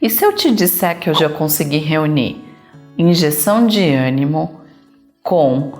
E se eu te disser que eu já consegui reunir injeção de ânimo com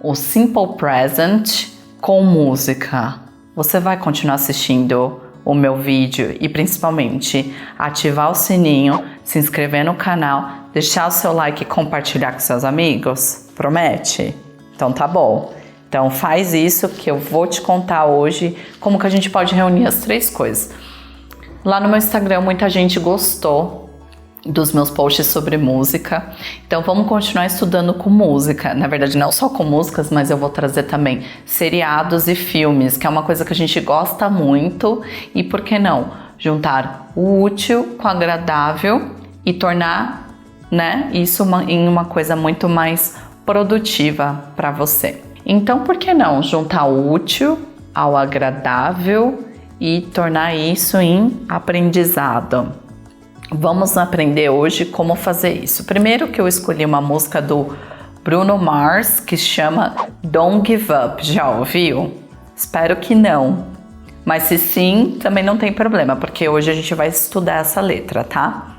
o Simple Present com música? Você vai continuar assistindo o meu vídeo e principalmente ativar o sininho, se inscrever no canal, deixar o seu like e compartilhar com seus amigos? Promete? Então tá bom. Então faz isso que eu vou te contar hoje como que a gente pode reunir as três coisas. Lá no meu Instagram muita gente gostou dos meus posts sobre música, então vamos continuar estudando com música. Na verdade não só com músicas, mas eu vou trazer também seriados e filmes, que é uma coisa que a gente gosta muito, e por que não juntar o útil com o agradável e tornar, né, isso em uma coisa muito mais produtiva para você. Então por que não juntar o útil ao agradável e tornar isso em aprendizado? Vamos aprender hoje como fazer isso. Primeiro que eu escolhi uma música do Bruno Mars que se chama Don't Give Up. Já ouviu? Espero que não. Mas se sim, também não tem problema, porque hoje a gente vai estudar essa letra, tá?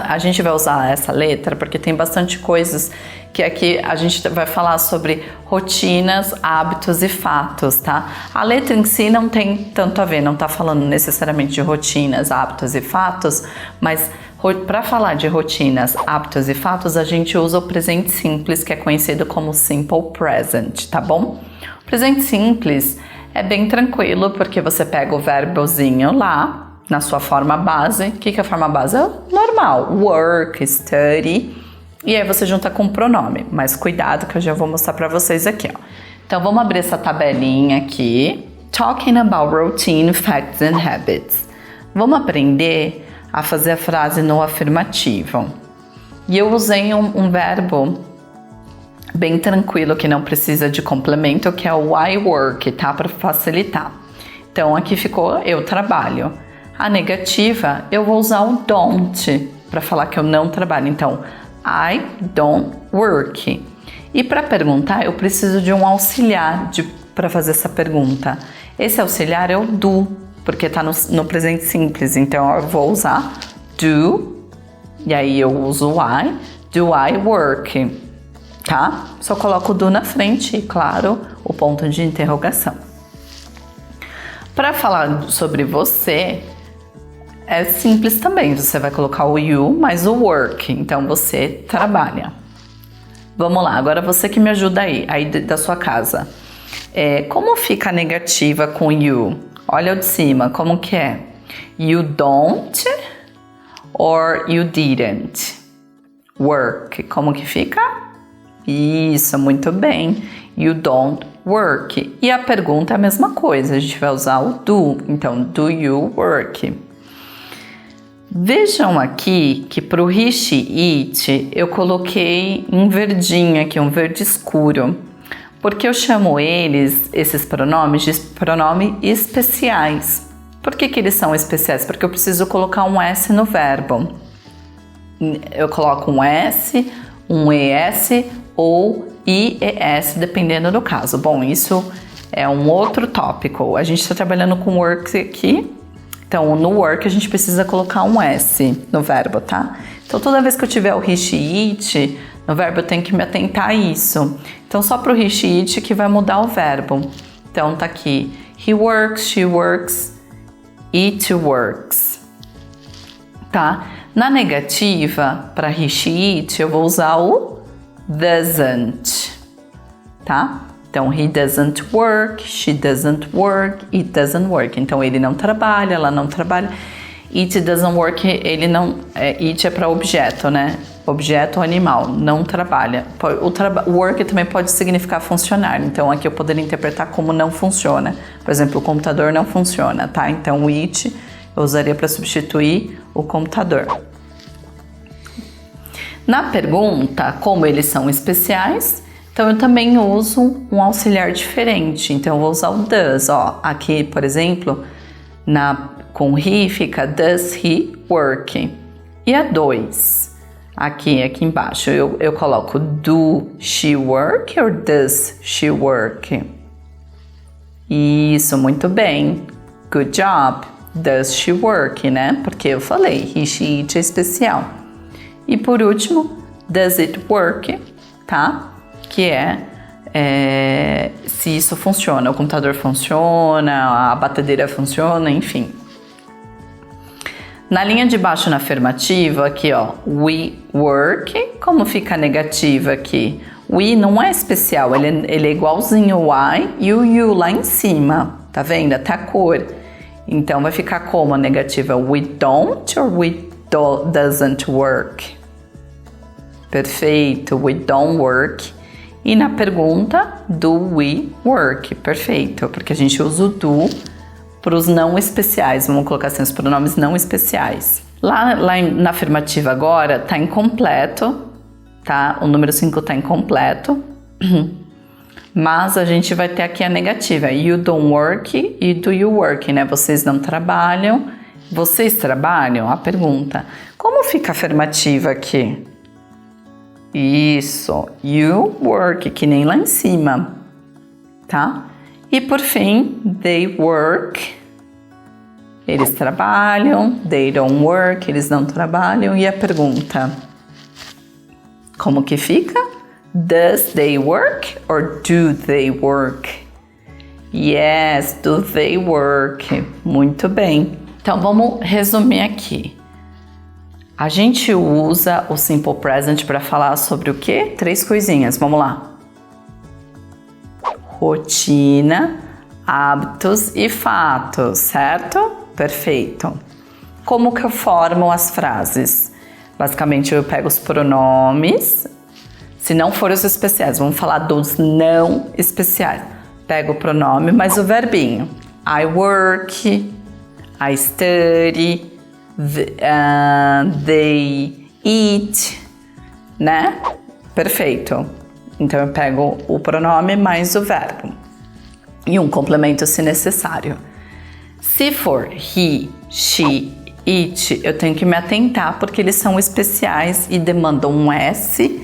A gente vai usar essa letra porque tem bastante coisas que aqui a gente vai falar sobre rotinas, hábitos e fatos, tá? A letra em si não tem tanto a ver, não tá falando necessariamente de rotinas, hábitos e fatos, mas para falar de rotinas, hábitos e fatos, a gente usa o presente simples, que é conhecido como Simple Present, tá bom? O presente simples é bem tranquilo, porque você pega o verbozinho lá, na sua forma base. O que é a forma base? É normal, work, study, e aí você junta com o pronome, mas cuidado que eu já vou mostrar para vocês aqui, ó. Então vamos abrir essa tabelinha aqui, talking about routine, facts and habits. Vamos aprender a fazer a frase no afirmativo. E eu usei um verbo bem tranquilo, que não precisa de complemento, que é o I work, tá? Para facilitar. Então aqui ficou eu trabalho. A negativa, eu vou usar o don't para falar que eu não trabalho. Então, I don't work. E para perguntar, eu preciso de um auxiliar para fazer essa pergunta. Esse auxiliar é o do, porque está no presente simples. Então, eu vou usar do, e aí eu uso o I, do I work, tá? Só coloco o do na frente e, claro, o ponto de interrogação. Para falar sobre você, é simples também, você vai colocar o you mais o work, então você trabalha. Vamos lá, agora você que me ajuda aí da sua casa. Como fica a negativa com you? Olha o de cima, como que é? You don't or you didn't work, como que fica? Isso, muito bem, you don't work. E a pergunta é a mesma coisa, a gente vai usar o do, então do you work? Vejam aqui que para o he, she, it eu coloquei um verdinho aqui, um verde escuro, porque eu chamo esses pronomes de pronomes especiais. Por que eles são especiais? Porque eu preciso colocar um S no verbo. Eu coloco um S, um ES ou IES, dependendo do caso. Bom, isso é um outro tópico. A gente está trabalhando com work aqui. Então, no work a gente precisa colocar um S no verbo, tá? Então, toda vez que eu tiver o he, she, it, no verbo eu tenho que me atentar a isso. Então, só para o he, she, it que vai mudar o verbo. Então, tá aqui, he works, she works, it works, tá? Na negativa, para he, she, it, eu vou usar o doesn't, tá? Então, he doesn't work, she doesn't work, it doesn't work. Então, ele não trabalha, ela não trabalha. It doesn't work, ele não... it é para objeto, né? Objeto ou animal, não trabalha. O work também pode significar funcionar. Então, aqui eu poderia interpretar como não funciona. Por exemplo, o computador não funciona, tá? Então, o it eu usaria para substituir o computador. Na pergunta, como eles são especiais... Então, eu também uso um auxiliar diferente. Então, eu vou usar o does. Ó, aqui, por exemplo, com he fica does he work. E a 2, aqui embaixo, eu coloco do she work or does she work? Isso, muito bem. Good job. Does she work, né? Porque eu falei, he, she, it é especial. E por último, does it work, tá? Que é se isso funciona, o computador funciona, a batedeira funciona, enfim. Na linha de baixo na afirmativa, aqui ó, we work, como fica a negativa aqui? We não é especial, ele é igualzinho o I e o you lá em cima, tá vendo? Até a cor. Então vai ficar como a negativa? We don't or we doesn't work? Perfeito, we don't work. E na pergunta, do we work? Perfeito, porque a gente usa o do para os não especiais, vamos colocar assim, os pronomes não especiais. Lá na afirmativa agora, tá incompleto, tá? O número 5 tá incompleto, mas a gente vai ter aqui a negativa, you don't work e do you work, né? Vocês não trabalham, vocês trabalham? A pergunta. Como fica a afirmativa aqui? Isso, you work, que nem lá em cima, tá? E por fim, they work, eles trabalham, they don't work, eles não trabalham. E a pergunta, como que fica? Does they work or do they work? Yes, do they work? Muito bem. Então vamos resumir aqui. A gente usa o Simple Present para falar sobre o quê? 3 coisinhas, vamos lá. Rotina, hábitos e fatos, certo? Perfeito. Como que eu formo as frases? Basicamente eu pego os pronomes, se não forem os especiais, vamos falar dos não especiais. Pego o pronome, mas o verbinho. I work, I study, they eat, né? Perfeito. Então eu pego o pronome mais o verbo. E um complemento se necessário. Se for he, she, it, eu tenho que me atentar porque eles são especiais e demandam um S,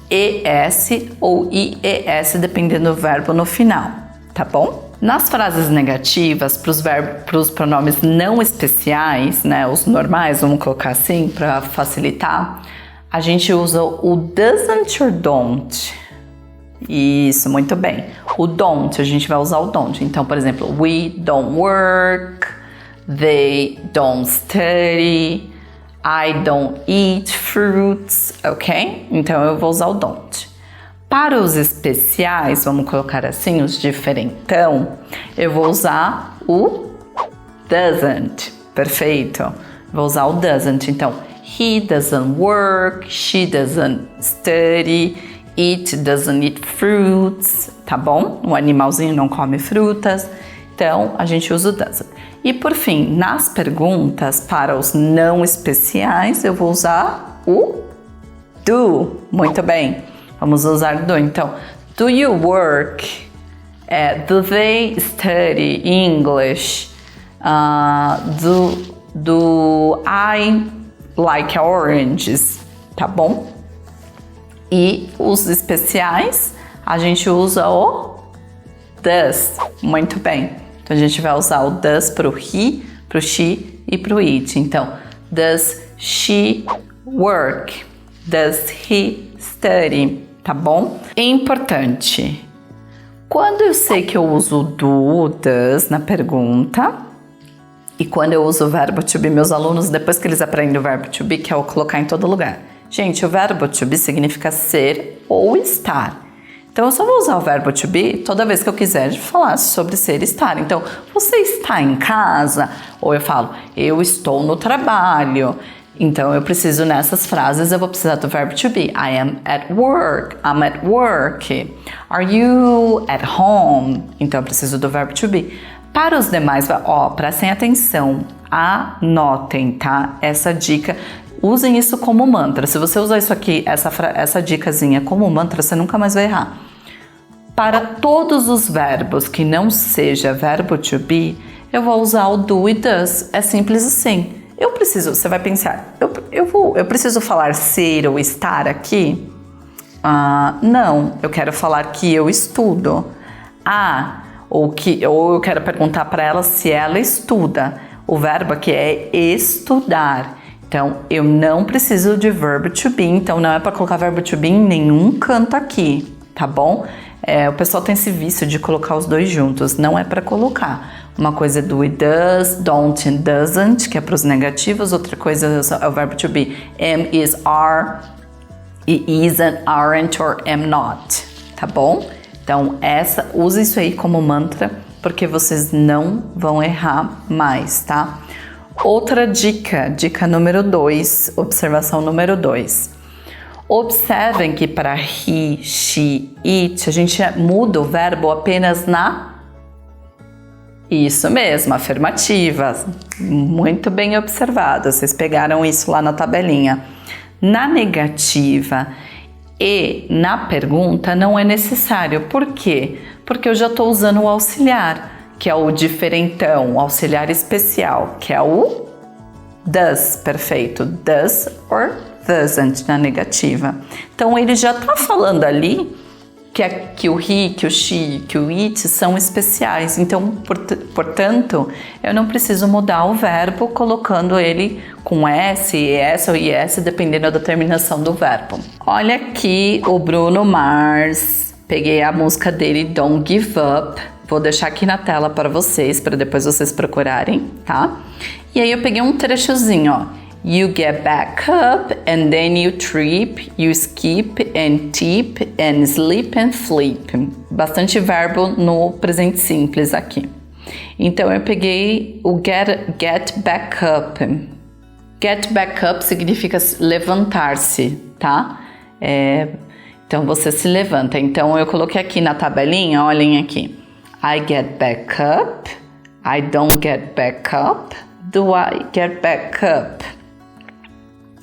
ES ou IES, dependendo do verbo no final, tá bom? Nas frases negativas, para os pronomes não especiais, né, os normais, vamos colocar assim para facilitar, a gente usa o doesn't or don't. Isso, muito bem. O don't, a gente vai usar o don't. Então, por exemplo, we don't work, they don't study, I don't eat fruits, ok? Então, eu vou usar o don't. Para os especiais, vamos colocar assim, os diferentão, eu vou usar o doesn't. Perfeito. Vou usar o doesn't. Então, he doesn't work, she doesn't study, it doesn't eat fruits, tá bom? O animalzinho não come frutas, então a gente usa o doesn't. E por fim, nas perguntas para os não especiais, eu vou usar o do. Muito bem, vamos usar do. Então, do you work? Do they study English? Do I like oranges? Tá bom? E os especiais, a gente usa o does. Muito bem. Então, a gente vai usar o does para o he, para o she e para o it. Então, does she work? Does he study? Tá bom? É importante. Quando eu sei que eu uso o do, does na pergunta, e quando eu uso o verbo to be, meus alunos, depois que eles aprendem o verbo to be, que é o colocar em todo lugar. Gente, o verbo to be significa ser ou estar. Então, eu só vou usar o verbo to be toda vez que eu quiser falar sobre ser e estar. Então, você está em casa? Ou eu falo, eu estou no trabalho. Então, eu preciso nessas frases, eu vou precisar do verbo to be. I am at work. I'm at work. Are you at home? Então, eu preciso do verbo to be. Para os demais, prestem atenção. Anotem, tá? Essa dica. Usem isso como mantra. Se você usar isso aqui, essa dicasinha como mantra, você nunca mais vai errar. Para todos os verbos que não seja verbo to be, eu vou usar o do e does. É simples assim. Você vai pensar, eu preciso falar ser ou estar aqui? Não, eu quero falar que eu estudo. Ou eu quero perguntar para ela se ela estuda. O verbo aqui é estudar. Então, eu não preciso de verbo to be, então não é para colocar verbo to be em nenhum canto aqui, tá bom? O pessoal tem esse vício de colocar os dois juntos, não é para colocar. Uma coisa é do it does, don't and doesn't, que é para os negativos, outra coisa é o verbo to be. Am, is, are, e isn't, aren't or am not, tá bom? Então, use isso aí como mantra, porque vocês não vão errar mais, tá? Outra dica número 2, observação número 2. Observem que para he, she, it, a gente muda o verbo apenas na... Isso mesmo, afirmativa. Muito bem observado, vocês pegaram isso lá na tabelinha. Na negativa e na pergunta não é necessário. Por quê? Porque eu já estou usando o auxiliar, que é o diferentão, o auxiliar especial, que é o does, perfeito, does or doesn't na negativa. Então ele já está falando ali que o he, que o she, que o it são especiais, então, portanto, eu não preciso mudar o verbo colocando ele com S, ES ou IS, dependendo da terminação do verbo. Olha aqui o Bruno Mars, peguei a música dele, Don't Give Up, vou deixar aqui na tela para vocês, para depois vocês procurarem, tá? E aí eu peguei um trechozinho, ó. You get back up and then you trip, you skip and tip and sleep and flip. Bastante verbo no presente simples aqui. Então eu peguei o get back up. Get back up significa levantar-se, tá? Então você se levanta. Então eu coloquei aqui na tabelinha, olhem aqui. I get back up, I don't get back up, do I get back up?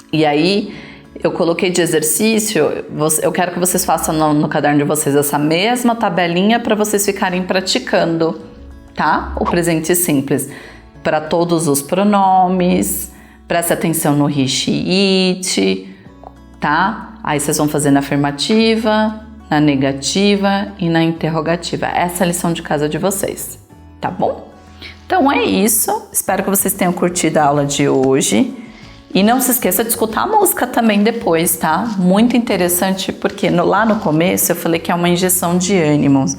E aí, eu coloquei de exercício, eu quero que vocês façam no caderno de vocês essa mesma tabelinha para vocês ficarem praticando, tá? O presente simples. Para todos os pronomes, preste atenção no he, she, it, tá? Aí vocês vão fazer na afirmativa, na negativa e na interrogativa. Essa é a lição de casa de vocês, tá bom? Então é isso, espero que vocês tenham curtido a aula de hoje. E não se esqueça de escutar a música também depois, tá? Muito interessante, porque lá no começo eu falei que é uma injeção de ânimos.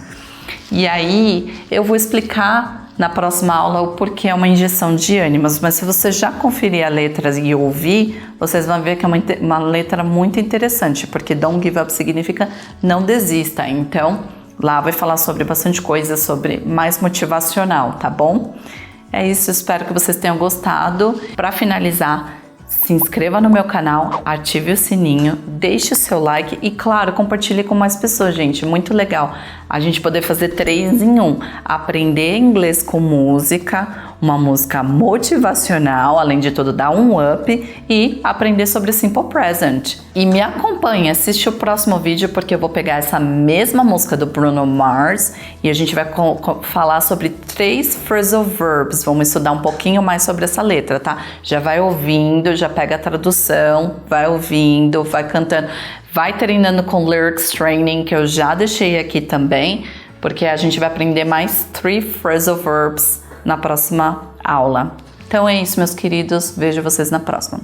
E aí eu vou explicar na próxima aula o porquê é uma injeção de ânimos. Mas se você já conferir a letra e ouvir, vocês vão ver que é uma letra muito interessante, porque Don't Give Up significa não desista. Então, lá vai falar sobre bastante coisa, sobre mais motivacional, tá bom? É isso, espero que vocês tenham gostado. Para finalizar, se inscreva no meu canal, ative o sininho, deixe o seu like e, claro, compartilhe com mais pessoas, gente. Muito legal a gente poder fazer 3 em 1. Aprender inglês com música, uma música motivacional, além de tudo dar um up e aprender sobre Simple Present. E me acompanhe, assiste o próximo vídeo porque eu vou pegar essa mesma música do Bruno Mars e a gente vai falar sobre 3 phrasal verbs. Vamos estudar um pouquinho mais sobre essa letra, tá? Já vai ouvindo, já pega a tradução, vai ouvindo, vai cantando, vai treinando com Lyrics Training, que eu já deixei aqui também, porque a gente vai aprender mais 3 phrasal verbs na próxima aula. Então é isso, meus queridos. Vejo vocês na próxima.